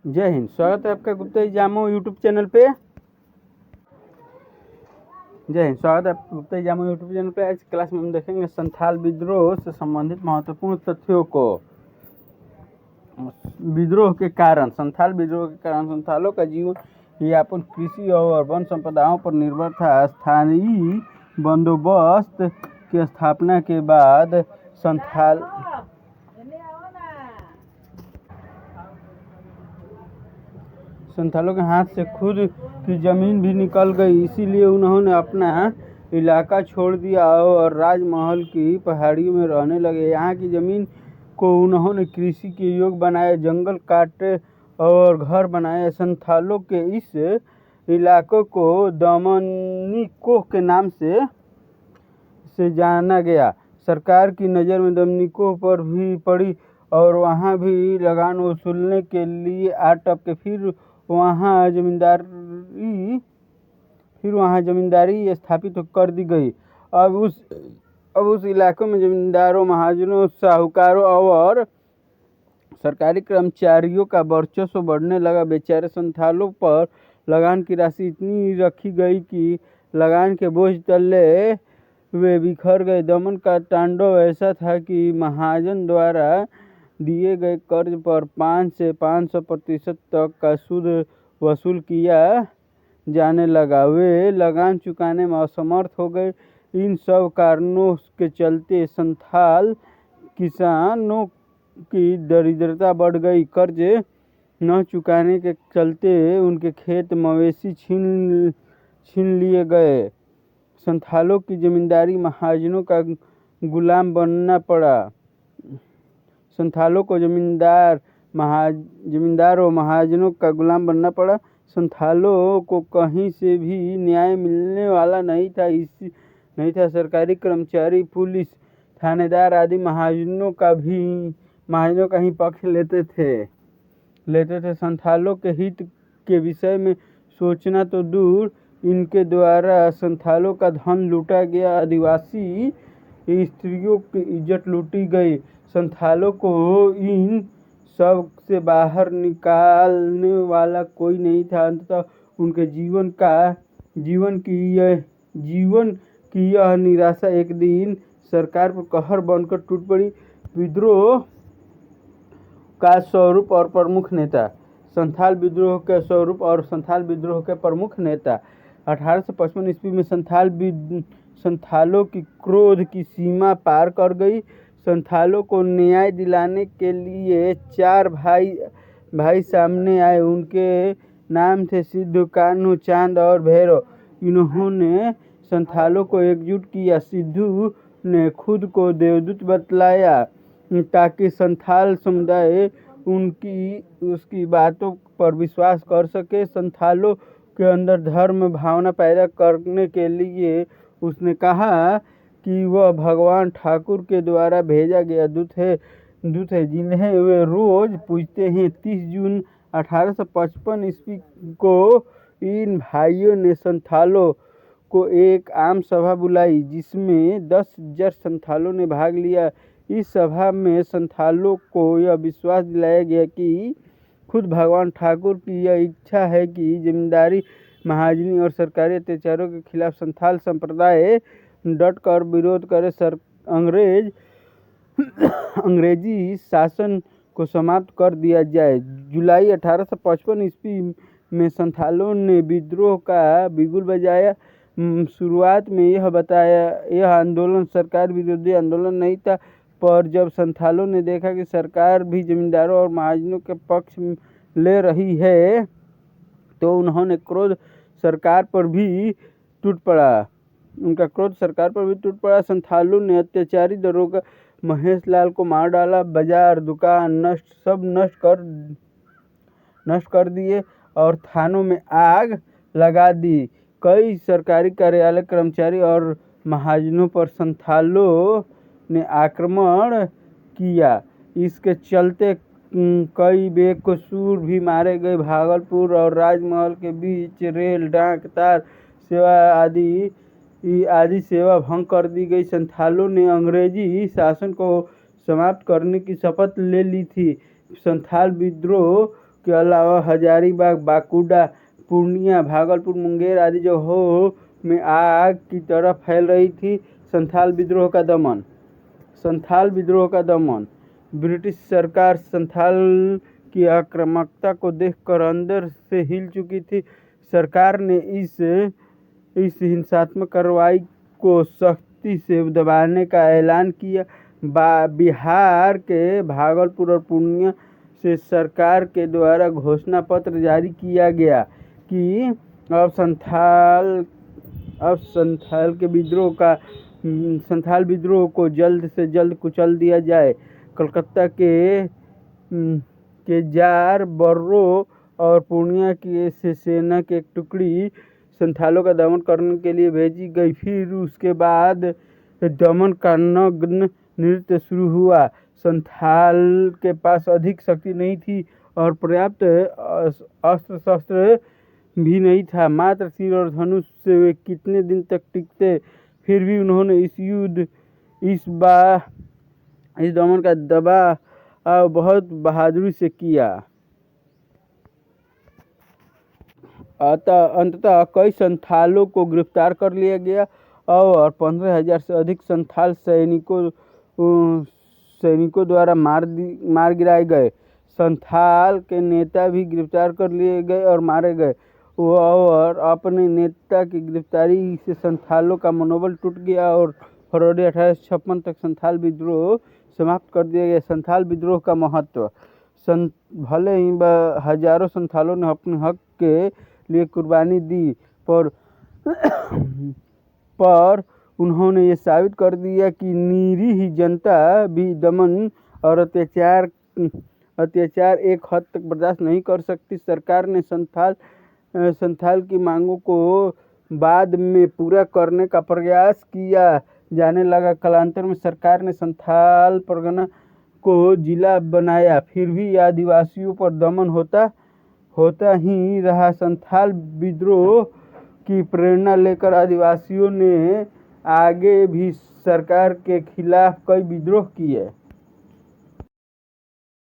जय हिंद। स्वागत है आपका गुप्ता जामो यूट्यूब चैनल पे। जय हिंद। स्वागत है आपका गुप्ता जामो यूट्यूब चैनल पे। आज क्लास में हम देखेंगे संथाल विद्रोह से संबंधित महत्वपूर्ण तथ्यों को। विद्रोह के कारण। संथाल विद्रोह के कारण संथालों का जीवन यापन कृषि और वन संपदाओं पर निर्भर था। स्थानीय बंदोबस्त की स्थापना के बाद संथालों के हाथ से खुद की जमीन भी निकल गई, इसीलिए उन्होंने अपना इलाका छोड़ दिया और राजमहल की पहाड़ियों में रहने लगे। यहाँ की जमीन को उन्होंने कृषि के योग्य बनाया, जंगल काटे और घर बनाए। संथालों के इस इलाके को दमनिको के नाम से जाना गया। सरकार की नज़र में दमनिको पर भी पड़ी और वहाँ भी लगान वसूलने के लिए आ टपके। फिर वहाँ जमींदारी स्थापित कर दी गई। अब उस इलाके में जमींदारों, महाजनों, साहूकारों और सरकारी कर्मचारियों का वर्चस्व बढ़ने लगा। बेचारे संथालों पर लगान की राशि इतनी रखी गई कि लगान के बोझ तले वे बिखर गए। दमन का तांडव ऐसा था कि महाजन द्वारा दिए गए कर्ज पर 5 से 500% तक का सूद वसूल किया जाने लगा। वे लगान चुकाने में असमर्थ हो गए। इन सब कारणों के चलते संथाल किसानों की दरिद्रता बढ़ गई। कर्ज न चुकाने के चलते उनके खेत मवेशी छीन लिए गए। संथालों की जमींदारी महाजनों का गुलाम बनना पड़ा। संथालों को जमींदार और महाजनों का गुलाम बनना पड़ा। संथालों को कहीं से भी न्याय मिलने वाला नहीं था। सरकारी कर्मचारी, पुलिस, थानेदार आदि महाजनों का ही पक्ष लेते थे। संथालों के हित के विषय में सोचना तो दूर, इनके द्वारा संथालों का धन लूटा गया। आदिवासी स्त्रियों की इज्जत लूटी गई। संथालों को इन सब से बाहर निकालने वाला कोई नहीं था। अंततः उनके जीवन की यह निराशा एक दिन सरकार पर कहर बनकर टूट पड़ी। विद्रोह का स्वरूप और प्रमुख नेता। संथाल विद्रोह के स्वरूप और संथाल विद्रोह के प्रमुख नेता। 1855 ईस्वी में संथालों की क्रोध की सीमा पार कर गई। संथालों को न्याय दिलाने के लिए 4 भाई सामने आए। उनके नाम थे सिद्धू, कान्हू, चांद और भैरव। इन्होंने संथालों को एकजुट किया। सिद्धू ने खुद को देवदूत बतलाया ताकि संथाल समुदाय उसकी बातों पर विश्वास कर सके। संथालों के अंदर धर्म भावना पैदा करने के लिए उसने कहा कि वह भगवान ठाकुर के द्वारा भेजा गया दूत है, जिन्हें वे रोज पूजते हैं। 30 जून 1855 ईस्वी को इन भाइयों ने संथालों को एक आम सभा बुलाई, जिसमें 10,000 संथालों ने भाग लिया। इस सभा में संथालों को यह विश्वास दिलाया गया कि खुद भगवान ठाकुर की यह इच्छा है कि जमींदारी, महाजनी और सरकारी अत्याचारों के खिलाफ संथाल संप्रदाय डट कर विरोध करे। अंग्रेजी शासन को समाप्त कर दिया जाए। जुलाई 1855 ईस्वी में संथालों ने विद्रोह का बिगुल बजाया। शुरुआत में यह आंदोलन सरकार विरोधी आंदोलन नहीं था, पर जब संथालों ने देखा कि सरकार भी जमींदारों और महाजनों के पक्ष ले रही है, तो उन्होंने क्रोध सरकार पर भी टूट पड़ा। संथालों ने अत्याचारी दरोगा महेश लाल को मार डाला। बाजार, दुकान नष्ट कर दिए और थानों में आग लगा दी। कई सरकारी कार्यालय, कर्मचारी और महाजनों पर संथालों ने आक्रमण किया। इसके चलते कई बेकसूर भी मारे गए। भागलपुर और राजमहल के बीच रेल, डाक, तार सेवा आदि सेवा भंग कर दी गई। संथालों ने अंग्रेजी शासन को समाप्त करने की शपथ ले ली थी। संथाल विद्रोह के अलावा हजारीबाग, बांकुड़ा, पूर्णिया, भागलपुर, मुंगेर आदि जगहों में आग की तरह फैल रही थी। संथाल विद्रोह का दमन। संथाल विद्रोह का दमन। ब्रिटिश सरकार संथाल की आक्रामकता को देखकर अंदर से हिल चुकी थी। सरकार ने इस हिंसात्मक कार्रवाई को सख्ती से दबाने का ऐलान किया। बिहार के भागलपुर और पूर्णिया से सरकार के द्वारा घोषणा पत्र जारी किया गया कि अब संथाल विद्रोह को जल्द से जल्द कुचल दिया जाए। कलकत्ता के जार बर्रो और पूर्णिया की सेना की एक टुकड़ी संथालों का दमन करने के लिए भेजी गई। फिर उसके बाद दमन का नग्न नृत्य शुरू हुआ। संथाल के पास अधिक शक्ति नहीं थी और पर्याप्त अस्त्र शस्त्र भी नहीं था। मात्र तीर और धनुष से वे कितने दिन तक टिकते। फिर भी उन्होंने इस दमन का दबाव बहुत बहादुरी से किया। अंततः कई संथालों को गिरफ्तार कर लिया गया और 15,000 से अधिक संथाल सैनिकों द्वारा मार गिराए गए। संथाल के नेता भी गिरफ्तार कर लिए गए और मारे गए और अपने नेता की गिरफ्तारी से संथालों का मनोबल टूट गया और फरवरी 1856 तक संथाल विद्रोह समाप्त कर दिया गया। संथाल विद्रोह का महत्व। भले ही हजारों संथालों ने अपने हक के लिए कुर्बानी दी पर उन्होंने ये साबित कर दिया कि निरीह जनता भी दमन और अत्याचार एक हद तक बर्दाश्त नहीं कर सकती। सरकार ने संथाल की मांगों को बाद में पूरा करने का प्रयास किया जाने लगा। कालांतर में सरकार ने संथाल परगना को जिला बनाया। फिर भी आदिवासियों पर दमन होता ही रहा। संथाल विद्रोह की प्रेरणा लेकर आदिवासियों ने आगे भी सरकार के खिलाफ कई विद्रोह किए।